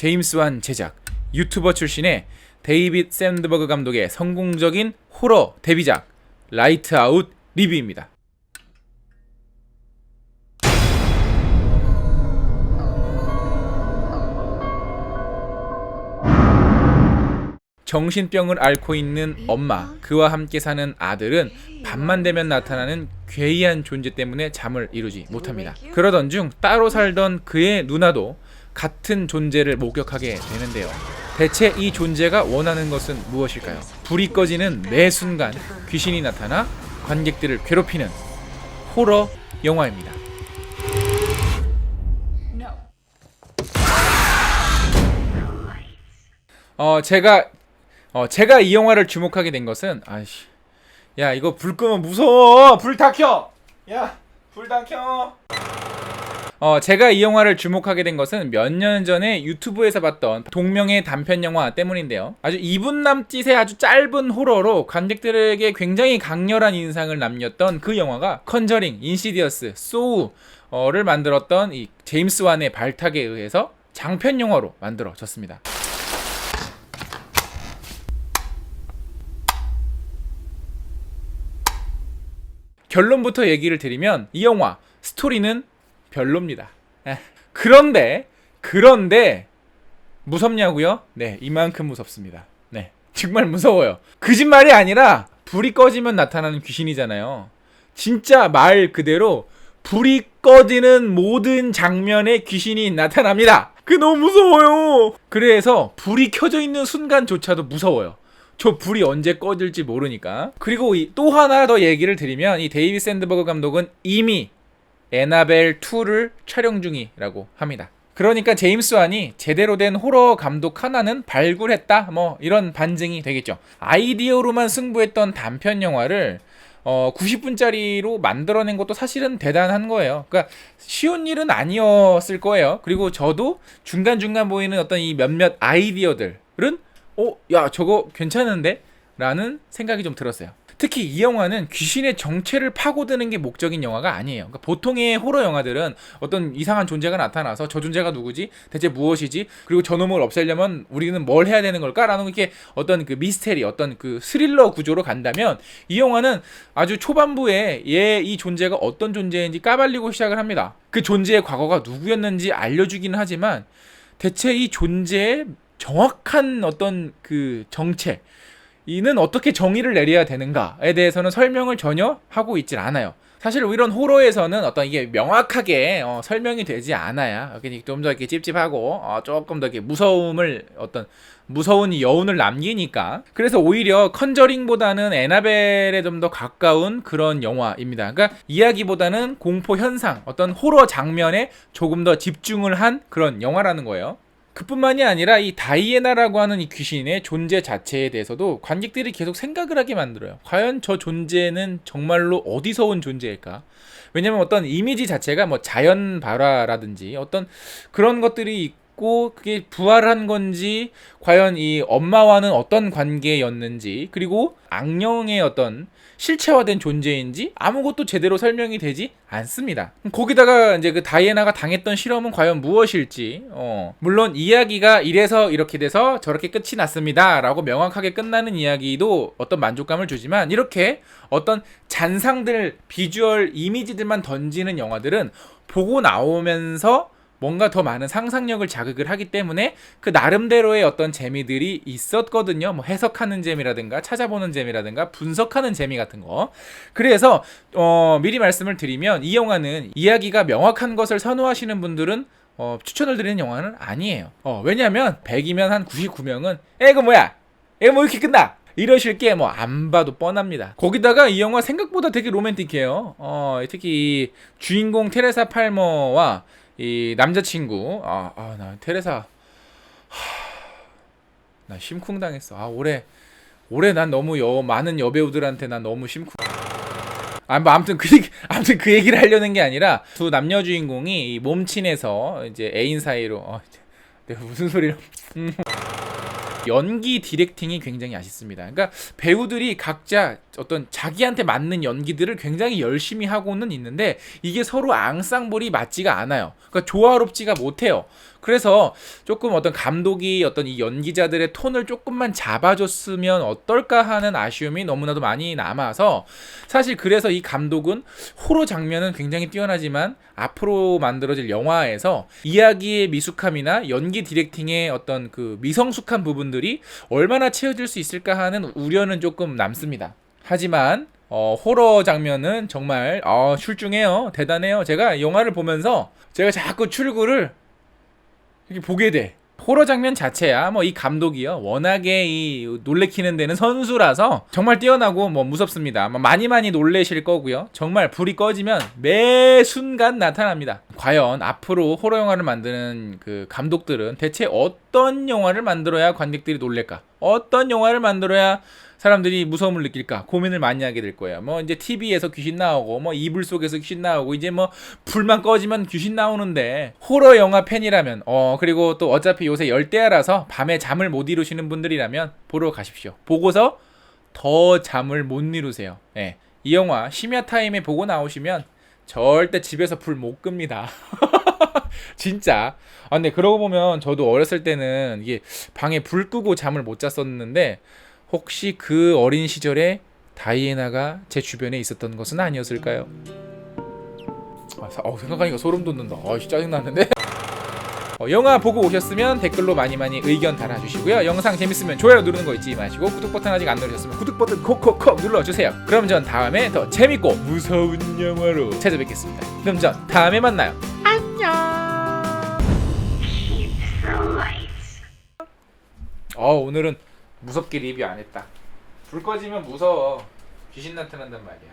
제임스 완 제작, 유튜버 출신의 데이빗 샌드버그 감독의 성공적인 호러 데뷔작 라이트 아웃 리뷰입니다. 정신병을 앓고 있는 엄마, 그와 함께 사는 아들은 밤만 되면 나타나는 괴이한 존재 때문에 잠을 이루지 못합니다. 그러던 중 따로 살던 그의 누나도 같은 존재를 목격하게 되는데요. 대체 이 존재가 원하는 것은 무엇일까요? 불이 꺼지는 매 순간 귀신이 나타나 관객들을 괴롭히는 호러 영화입니다. 제가 이 영화를 주목하게 된 것은 야 이거 불 끄면 무서워. 불 다 켜. 야 불 다 켜. 제가 이 영화를 주목하게 된 것은 몇 년 전에 유튜브에서 봤던 동명의 단편 영화 때문인데요. 아주 2분 남짓의 아주 짧은 호러로 관객들에게 굉장히 강렬한 인상을 남겼던 그 영화가 컨저링, 인시디어스, 소우를 만들었던 이 제임스 완의 발탁에 의해서 장편 영화로 만들어졌습니다. 결론부터 얘기를 드리면 이 영화 스토리는 별로입니다. 그런데 무섭냐고요? 네, 이만큼 무섭습니다. 네, 정말 무서워요. 거짓말이 아니라 불이 꺼지면 나타나는 귀신이잖아요. 진짜 말 그대로 불이 꺼지는 모든 장면에 귀신이 나타납니다. 그게 너무 무서워요. 그래서 불이 켜져 있는 순간조차도 무서워요. 저 불이 언제 꺼질지 모르니까. 그리고 또 하나 더 얘기를 드리면 이 데이빗 샌드버그 감독은 이미 애나벨 2를 촬영 중이라고 합니다. 그러니까 제임스 완이 제대로 된 호러 감독 하나는 발굴했다, 뭐 이런 반증이 되겠죠. 아이디어로만 승부했던 단편 영화를 90분짜리로 만들어낸 것도 사실은 대단한 거예요. 그러니까 쉬운 일은 아니었을 거예요. 그리고 저도 중간중간 보이는 어떤 이 몇몇 아이디어들은 야 저거 괜찮은데? 라는 생각이 좀 들었어요. 특히 이 영화는 귀신의 정체를 파고드는 게 목적인 영화가 아니에요. 그러니까 보통의 호러 영화들은 어떤 이상한 존재가 나타나서 저 존재가 누구지? 대체 무엇이지? 그리고 저놈을 없애려면 우리는 뭘 해야 되는 걸까? 라는 이렇게 어떤 그 미스테리, 어떤 그 스릴러 구조로 간다면 이 영화는 아주 초반부에 이 존재가 어떤 존재인지 까발리고 시작을 합니다. 그 존재의 과거가 누구였는지 알려주기는 하지만 대체 이 존재의 정확한 어떤 그 정체, 이는 어떻게 정의를 내려야 되는가에 대해서는 설명을 전혀 하고 있질 않아요. 사실 이런 호러에서는 어떤 이게 명확하게 설명이 되지 않아야 좀 더 이렇게 찝찝하고 조금 더 이렇게 무서운 여운을 남기니까. 그래서 오히려 컨저링보다는 애나벨에 좀 더 가까운 그런 영화입니다. 그러니까 이야기보다는 공포 현상, 어떤 호러 장면에 조금 더 집중을 한 그런 영화라는 거예요. 그뿐만이 아니라 이 다이애나라고 하는 이 귀신의 존재 자체에 대해서도 관객들이 계속 생각을 하게 만들어요. 과연 저 존재는 정말로 어디서 온 존재일까? 왜냐면 어떤 이미지 자체가 뭐 자연 발화라든지 어떤 그런 것들이 있고 그게 부활한 건지, 과연 이 엄마와는 어떤 관계였는지, 그리고 악령의 어떤 실체화된 존재인지 아무것도 제대로 설명이 되지 않습니다. 거기다가 이제 그 다이애나가 당했던 실험은 과연 무엇일지, 물론 이야기가 이래서 이렇게 돼서 저렇게 끝이 났습니다 라고 명확하게 끝나는 이야기도 어떤 만족감을 주지만, 이렇게 어떤 잔상들, 비주얼 이미지들만 던지는 영화들은 보고 나오면서 뭔가 더 많은 상상력을 자극을 하기 때문에 그 나름대로의 어떤 재미들이 있었거든요. 뭐 해석하는 재미라든가 찾아보는 재미라든가 분석하는 재미 같은 거. 그래서 미리 말씀을 드리면 이 영화는 이야기가 명확한 것을 선호하시는 분들은 추천을 드리는 영화는 아니에요. 왜냐면 100이면 한 99명은 이거 뭐야? 이거 뭐 이렇게 끝나? 이러실 게 뭐 안 봐도 뻔합니다. 거기다가 이 영화 생각보다 되게 로맨틱해요. 특히 이 주인공 테레사 팔머와 이 남자친구, 나 테레사, 나 심쿵 당했어. 올해 난 너무 많은 여배우들한테 난 너무 심쿵. 아무튼 그 얘기를 하려는 게 아니라 두 남녀 주인공이 이 몸친해서 이제 애인 사이로 내가 무슨 소리를 연기 디렉팅이 굉장히 아쉽습니다. 그러니까 배우들이 각자 어떤 자기한테 맞는 연기들을 굉장히 열심히 하고는 있는데 이게 서로 앙상블이 맞지가 않아요. 그러니까 조화롭지가 못해요. 그래서 조금 어떤 감독이 어떤 이 연기자들의 톤을 조금만 잡아줬으면 어떨까 하는 아쉬움이 너무나도 많이 남아서, 사실 그래서 이 감독은 호러 장면은 굉장히 뛰어나지만 앞으로 만들어질 영화에서 이야기의 미숙함이나 연기 디렉팅의 어떤 그 미성숙한 부분들이 얼마나 채워질 수 있을까 하는 우려는 조금 남습니다. 하지만 호러 장면은 정말 출중해요. 대단해요. 제가 영화를 보면서 제가 자꾸 출구를 이렇게 보게 돼. 호러 장면 자체야 뭐 이 감독이요 워낙에 이 놀래키는 데는 선수라서 정말 뛰어나고 뭐 무섭습니다. 많이 놀래실 거고요. 정말 불이 꺼지면 매 순간 나타납니다. 과연 앞으로 호러 영화를 만드는 그 감독들은 대체 어떤 영화를 만들어야 관객들이 놀랄까? 어떤 영화를 만들어야 사람들이 무서움을 느낄까 고민을 많이 하게 될 거예요. 뭐 이제 TV에서 귀신 나오고 뭐 이불 속에서 귀신 나오고 이제 뭐 불만 꺼지면 귀신 나오는데, 호러 영화 팬이라면 그리고 또 어차피 요새 열대야라서 밤에 잠을 못 이루시는 분들이라면 보러 가십시오. 보고서 더 잠을 못 이루세요. 예. 이 영화 심야 타임에 보고 나오시면 절대 집에서 불 못 끕니다. 진짜. 근데 그러고 보면 저도 어렸을 때는 이게 방에 불 끄고 잠을 못 잤었는데, 혹시 그 어린 시절에 다이애나가 제 주변에 있었던 것은 아니었을까요? 생각하니까 소름 돋는다. 짜증나는데? 영화 보고 오셨으면 댓글로 많이 의견 달아주시고요. 영상 재밌으면 좋아요 누르는 거 잊지 마시고, 구독 버튼 아직 안 누르셨으면 구독 버튼 콕콕콕 눌러주세요. 그럼 전 다음에 더 재밌고 무서운 영화로 찾아뵙겠습니다. 그럼 전 다음에 만나요. 안녕. 오늘은 무섭게 리뷰 안 했다. 불 꺼지면 무서워. 귀신 나타난단 말이야.